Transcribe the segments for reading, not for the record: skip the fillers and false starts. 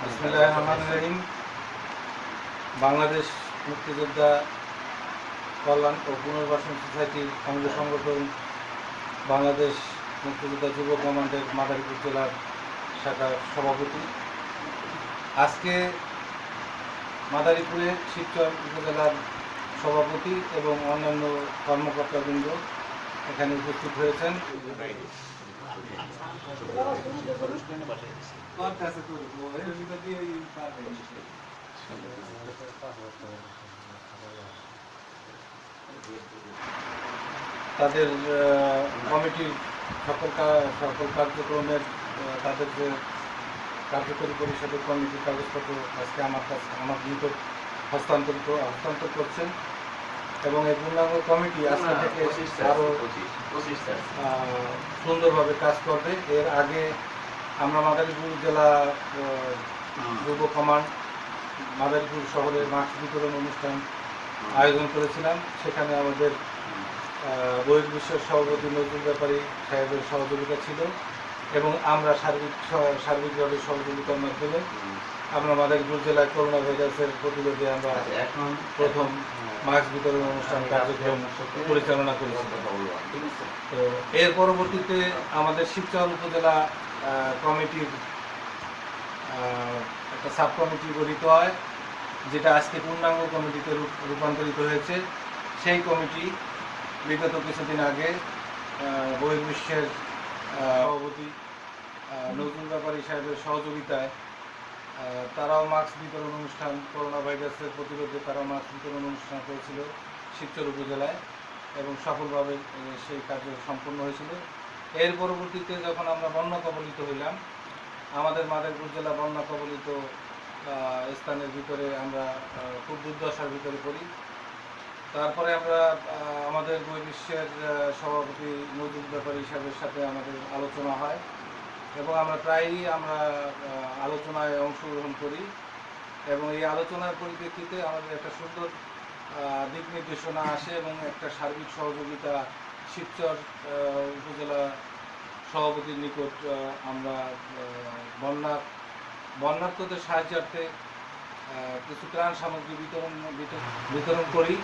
বিসমিল্লাহির-রহমানির-রহিম। বাংলাদেশ মুক্তিযোদ্ধা কল্যাণ ও পুনর্বাসন সোসাইটির অঙ্গ সংগঠন বাংলাদেশ মুক্তিযোদ্ধা যুব কমান্ডের মাদারীপুর জেলার শাখার সভাপতি। আজকে মাদারীপুরে শিবচর উপজেলার সভাপতি এবং অন্যান্য কর্মকর্তাবৃন্দ এখানে উপস্থিত হয়েছেন। তাদের কমিটির সকল কার্যক্রমের তাদের যে কার্যকরী পরিষদের কমিটির কাগজপত্র আজকে আমার নিকট হস্তান্তর করছেন এবং এই পূর্ণাঙ্গ কমিটি আজকে থেকে আরও সুন্দরভাবে কাজ করবে। এর আগে আমরা মাদারীপুর জেলা যুব কমান্ড মাদারীপুর শহরের মাস্ক বিতরণ অনুষ্ঠান আয়োজন করেছিলাম। সেখানে আমাদের বহির্বিশ্বের সভাপতি নজরুল ব্যাপারী সাহেবের সহযোগিতা ছিল এবং আমরা সার্বিকভাবে সহযোগিতার মাধ্যমে আমরা মাদারীপুর জেলায় করোনা ভাইরাসের প্রতিরোধে আমরা এখন প্রথম মাস্ক বিতরণ অনুষ্ঠান কার্যক্রম পরিচালনা করেছি। তো এর পরবর্তীতে আমাদের শিবচর উপজেলা কমিটির একটা সাব কমিটি গঠিত হয়, যেটা আজকে পূর্ণাঙ্গ কমিটিতে রূপান্তরিত হয়েছে। সেই কমিটি বিগত কিছুদিন আগে বহির্বিশ্বের সভাপতি নজরুল ব্যাপারী সাহেবের সহযোগিতায় তারাও মাস্ক বিতরণ অনুষ্ঠান, করোনা ভাইরাসের প্রতিরোধে তারাও মাস্ক বিতরণ অনুষ্ঠান করেছিল শিবচর উপজেলায় এবং সফলভাবে সেই কার্য সম্পন্ন হয়েছিল। এর পরবর্তীতে যখন আমরা বন্যা কবলিত হইলাম, আমাদের মাদারীপুর জেলা বন্যা কবলিত স্থানের ভিতরে আমরা খুব দুর্দশার ভিতরে পড়ি। তারপরে আমরা আমাদের বহির্বিশ্বের সভাপতি নজরুল ব্যাপারী সাহেবের সাথে আমাদের আলোচনা হয় এবং আমরা প্রায়ই আলোচনায় অংশগ্রহণ করি এবং এই আলোচনার পরিপ্রেক্ষিতে আমাদের একটা সুন্দর দিক নির্দেশনা আসে এবং একটা সার্বিক সহযোগিতা শিবচর উপজেলা সভাপতির নিকট আমরা বন্যার্থদের সাহায্যার্থে কিছু ত্রাণ সামগ্রী বিতরণ করি।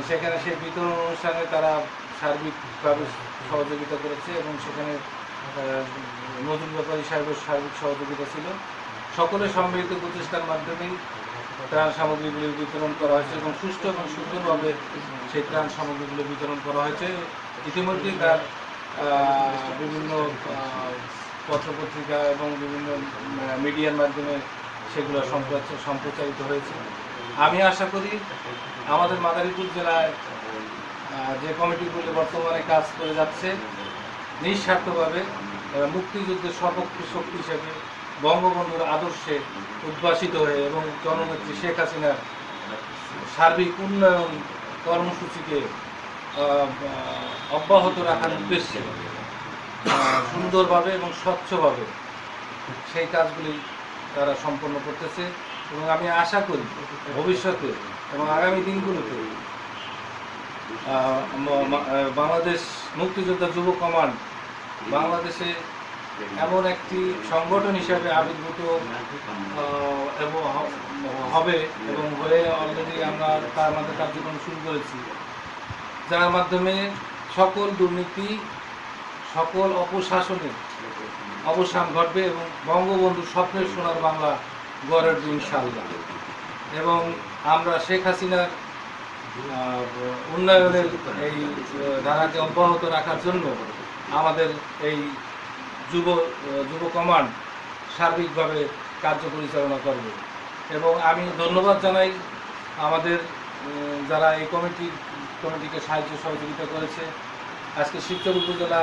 সেখানে সেই বিতরণ অনুষ্ঠানে তারা সার্বিকভাবে সহযোগিতা করেছে এবং সেখানে নজরুল ব্যাপারী সাহেবের সার্বিক সহযোগিতা ছিল। সকলের সম্মিলিত প্রচেষ্টার মাধ্যমেই ত্রাণ সামগ্রীগুলি বিতরণ করা হয়েছে এবং সুষ্ঠু এবং সুন্দরভাবে সেই ত্রাণ সামগ্রীগুলো বিতরণ করা হয়েছে। ইতিমধ্যেই তার বিভিন্ন পত্রপত্রিকা এবং বিভিন্ন মিডিয়ার মাধ্যমে সেগুলো সম্প্রচারিত হয়েছে। আমি আশা করি আমাদের মাদারীপুর জেলায় যে কমিটিগুলো বর্তমানে কাজ করে যাচ্ছে নিঃস্বার্থভাবে মুক্তিযুদ্ধের সপক্ষে শক্তি হিসেবে বঙ্গবন্ধুর আদর্শে উদ্ভাসিত হয়ে এবং জননেত্রী শেখ হাসিনার সার্বিক উন্নয়ন কর্মসূচিকে অব্যাহত রাখার উদ্দেশ্যে সুন্দরভাবে এবং স্বচ্ছভাবে সেই কাজগুলি তারা সম্পন্ন করতেছে এবং আমি আশা করি ভবিষ্যতে এবং আগামী দিনগুলোতে বাংলাদেশ মুক্তিযোদ্ধা যুব কমান্ড বাংলাদেশে এমন একটি সংগঠন হিসাবে আবির্ভূত হবে এবং হয়ে অলরেডি আমরা তার মধ্যে কার্যক্রম শুরু করেছি, যার মাধ্যমে সকল দুর্নীতি, সকল অপশাসনের অবসান ঘটবে এবং বঙ্গবন্ধুর স্বপ্নের সোনার বাংলা গড়ের ইনশাআল্লাহ। এবং আমরা শেখ হাসিনার উন্নয়নের এই ধারাকে অব্যাহত রাখার জন্য আমাদের এই যুব কমান্ড সার্বিকভাবে কার্য পরিচালনা করবে। এবং আমি ধন্যবাদ জানাই আমাদের যারা এই কমিটিকে সাহায্য সহযোগিতা করেছে আজকে শিবচর উপজেলা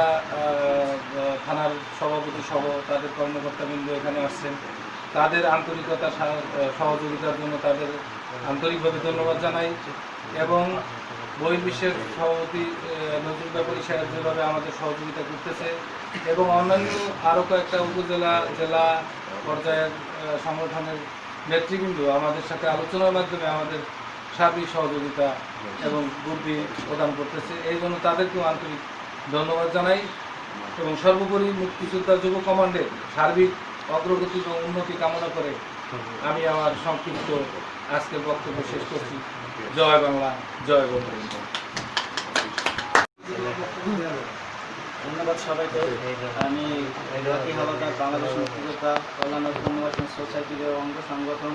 থানার সভাপতি সহ তাদের কর্মকর্তাবৃন্দ এখানে আসছেন। তাদের আন্তরিকতা সহযোগিতার জন্য তাদের আন্তরিকভাবে ধন্যবাদ জানাই। এবং বহির্বিশ্বের সভাপতি নজরুল ব্যাপারী সাহেব যেভাবে আমাদের সহযোগিতা করতেছে এবং অন্যান্য আরও কয়েকটা উপজেলা জেলা পর্যায়ের সংগঠনের নেতৃবৃন্দ আমাদের সাথে আলোচনার মাধ্যমে আমাদের সার্বিক সহযোগিতা এবং বুদ্ধি প্রদান করতেছে, এই জন্য তাদেরকেও আন্তরিক ধন্যবাদ জানাই। এবং সর্বোপরি মুক্তিযোদ্ধা যুব কমান্ডের সার্বিক অগ্রগতি এবং উন্নতি কামনা করে আমি আমার সংক্ষিপ্ত আজকের বক্তব্য শেষ করছি। জয় বাংলা, জয় বঙ্গবন্ধু। ধন্যবাদ সবাইকে। আমি রকি হাওলাদার, বাংলাদেশ মুক্তিযোদ্ধা কল্যাণ ও পুনর্বাসন সোসাইটির অঙ্গ সংগঠন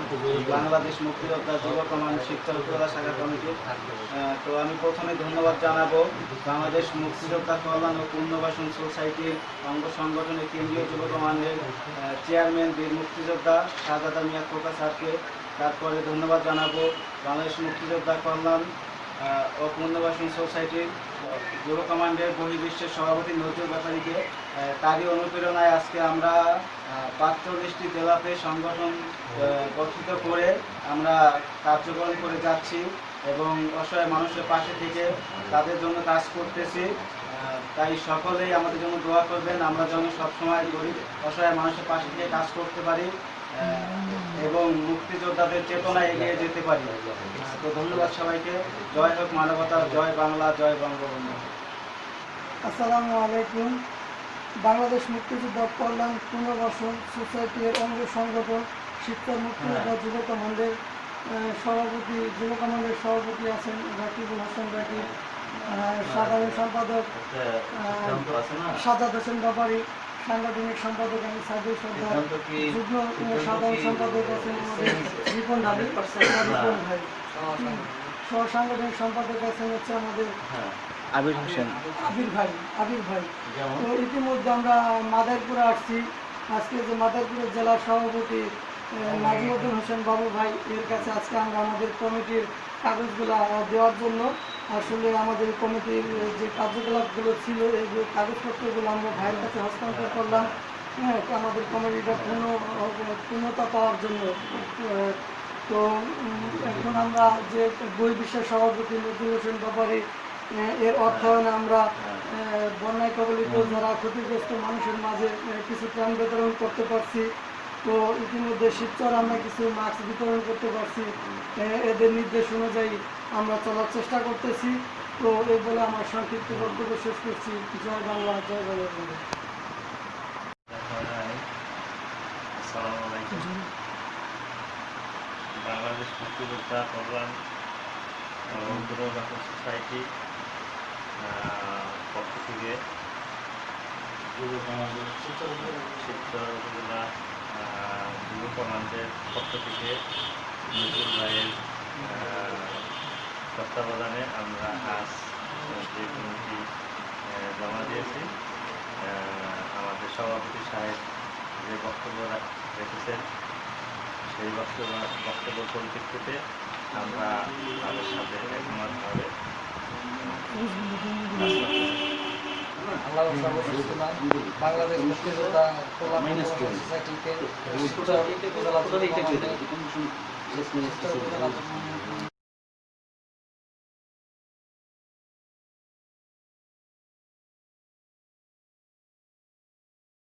বাংলাদেশ মুক্তিযোদ্ধা যুব কমান্ড শিবচর উপজেলা শাখা কমিটি। তো আমি প্রথমে ধন্যবাদ জানাবো বাংলাদেশ মুক্তিযোদ্ধা কল্যাণ ও পুনর্বাসন সোসাইটির অঙ্গ সংগঠনের কেন্দ্রীয় যুব কমান্ডের চেয়ারম্যান বীর মুক্তিযোদ্ধা শাহজাদা মিয়া খোকা স্যারকে। তারপরে ধন্যবাদ জানাবো বাংলাদেশ মুক্তিযোদ্ধা কল্যাণ ও পুনর্বাসন সোসাইটির যুব কমান্ডের বহির্বিশ্বের সভাপতি নজরুল ব্যাপারীকে। তারই অনুপ্রেরণায় আজকে আমরা ৪৫টি জেলাতে সংগঠন গঠিত করে আমরা কার্যক্রম করে যাচ্ছি এবং অসহায় মানুষের পাশে থেকে তাদের জন্য কাজ করতেছি। তাই সকলেই আমাদের জন্য দোয়া করবেন, আমরা যেন সবসময় গরিব অসহায় মানুষের পাশে থেকে কাজ করতে পারি এবং মুক্তিযোদ্ধাদের চেতনায় এগিয়ে যেতে পারি। তো ধন্যবাদ সবাইকে। জয় হোক মানবতা, জয় বাংলা, জয় বঙ্গবন্ধু। আসসালামু আলাইকুম। বাংলাদেশ মুক্তিযোদ্ধা কল্যাণ পুনর্বাসন সোসাইটির অঙ্গ সংগঠন শিবচর মুক্তিযোদ্ধা যুব কমান্ডের সভাপতি আছেন রাকিবুল হাসান রাকি, সাধারণ সম্পাদক সাজাদ হোসেন ব্যাপারী, সাংগঠনিক সম্পাদক আমি সাইদুল সর্দার, যুগ্ম সাধারণ সম্পাদক আছেন আমাদের রিপন আলী রিপন ভাই, সহ সাংগঠনিক সম্পাদক আছেন হচ্ছে আমাদের আবির হোসেন আবির ভাই। তো ইতিমধ্যে আমরা মাদারীপুরে আসছি। আজকে যে মাদারীপুরের জেলার সভাপতি নাজিমুদ্দিন হোসেন বাবু ভাই এর কাছে আজকে আমরা আমাদের কমিটির কাগজগুলো দেওয়ার জন্য আসলে আমাদের কমিটির যে কার্যকলাপগুলো ছিল এই যে কাগজপত্রগুলো আমরা ভাইয়ের কাছে হস্তান্তর করলাম। হ্যাঁ, আমাদের কমিটিটা পূর্ণতা পাওয়ার জন্য। তো এখন আমরা যে বহির্বিশ্বের সভাপতি নজরুল হোসেন ব্যাপারী এর অর্থায়নে আমরা বন্যায় কবলিত যারা ক্ষতিগ্রস্ত মানুষের মাঝে কিছু ত্রাণ বিতরণ করতে পারছি। তো ইতিমধ্যে শিবচর আমরা কিছু মাস্ক বিতরণ করতে পারছি। এদের নির্দেশ অনুযায়ী আমরা চলার চেষ্টা করতেছি। তো এই বলে আমার সংক্ষিপ্ত বক্তব্য শেষ করছি। জয় বাংলা, জয় বঙ্গবন্ধু। বাংলাদেশ মুক্তিযোদ্ধা কল্যাণ পুনর্বাসন সোসাইটি পক্ষ থেকে শিবচর উপজেলা যুব কমান্ডের পক্ষ থেকে নজরুল ভাইয়ের তত্ত্বাবধানে আমরা আজ যে কমিটি জমা দিয়েছি। আমাদের সভাপতি সাহেব যে বক্তব্য রেখেছেন সেই বক্তব্য পরিপ্রেক্ষিতে আমরা তাদের সাথে একমতভাবে বাংলাদেশ মুক্তিযোদ্ধা কল্যাণ সোসাইটিকে